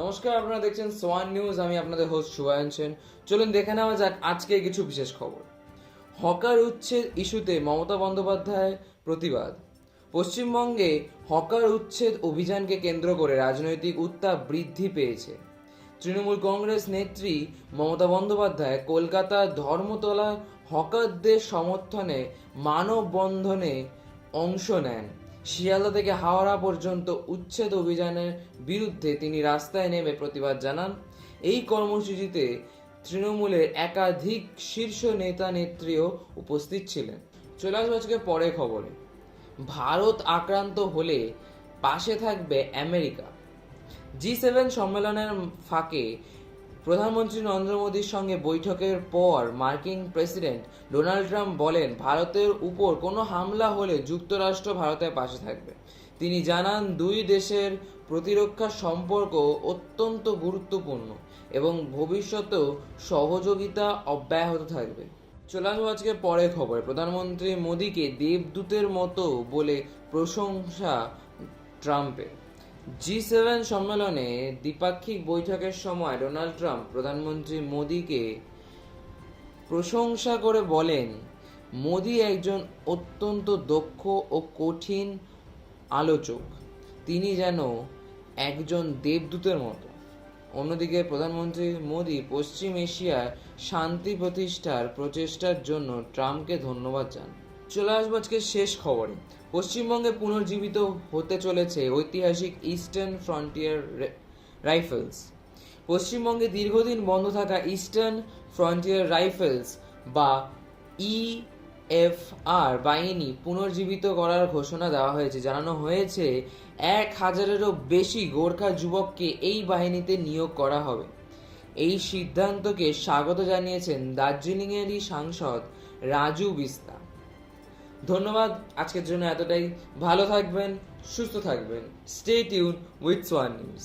নমস্কার, আপনারা দেখছেন সোয়ান নিউজ। আমি আপনাদের হোস্ট শুভায়ন সেন। চলুন দেখে নেওয়া যাক আজকে কিছু বিশেষ খবর। হকার উচ্ছেদ ইস্যুতে মমতা বন্দ্যোপাধ্যায় প্রতিবাদ। পশ্চিমবঙ্গে হকার উচ্ছেদ অভিযানকে কেন্দ্র করে রাজনৈতিক উত্তাপ বৃদ্ধি পেয়েছে। তৃণমূল কংগ্রেস নেত্রী মমতা বন্দ্যোপাধ্যায় কলকাতার ধর্মতলা হকারদের সমর্থনে মানববন্ধনে অংশ নেন। শিয়ালদা থেকে হাওড়া পর্যন্ত উচ্ছেদ অভিযানের বিরুদ্ধে তিনি রাস্তায় নেমে প্রতিবাদ জানান। এই কর্মসূচিতে তৃণমূলের একাধিক শীর্ষ নেতা নেত্রীও উপস্থিত ছিলেন। চলে আসবো আজকে পরে খবরে। ভারত আক্রান্ত হলে পাশে থাকবে আমেরিকা। G7 সম্মেলনের ফাঁকে প্রধানমন্ত্রী নরেন্দ্র মোদীর সঙ্গে বৈঠকের পর মার্কিন প্রেসিডেন্ট ডোনাল্ড ট্রাম্প বলেন, ভারতের উপর কোনো হামলা হলে যুক্তরাষ্ট্র ভারতের পাশে থাকবে। তিনি জানান, দুই দেশের প্রতিরক্ষা সম্পর্ক অত্যন্ত গুরুত্বপূর্ণ এবং ভবিষ্যতেও সহযোগিতা অব্যাহত থাকবে। চলে আসবো আজকে পরে খবরে। প্রধানমন্ত্রী মোদীকে দেবদূতের মতো বলে প্রশংসা ট্রাম্পের। G7 সম্মেলনে দ্বিপাক্ষিক বৈঠকের সময় ডোনাল্ড ট্রাম্প প্রধানমন্ত্রী মোদীকে প্রশংসা করে বলেন, মোদী একজন অত্যন্ত দক্ষ ও কঠিন আলোচক। তিনি যেন একজন দেবদূতের মতো। অন্যদিকে প্রধানমন্ত্রী মোদী পশ্চিম এশিয়ায় শান্তি প্রতিষ্ঠার প্রচেষ্টার জন্য ট্রাম্পকে ধন্যবাদ জানান। চলে আসবো আজকে শেষ খবরে। পশ্চিমবঙ্গে পুনর্জীবিত হতে চলেছে ঐতিহাসিক ইস্টার্ন ফ্রন্টিয়ার রাইফেলস। পশ্চিমবঙ্গে দীর্ঘদিন বন্ধ থাকা ইস্টার্ন ফ্রন্টিয়ার রাইফেলস বা ইএফআর বাহিনী পুনর্জীবিত করার ঘোষণা দেওয়া হয়েছে। জানানো হয়েছে 1,000-এরও বেশি গোর্খা যুবককে এই বাহিনীতে নিয়োগ করা হবে। এই সিদ্ধান্তকে স্বাগত জানিয়েছেন দার্জিলিংয়েরই সাংসদ রাজু বিস্তা। ধন্যবাদ, আজকের জন্য এতটাই। ভালো থাকবেন, সুস্থ থাকবেন। Stay tune with Swan news.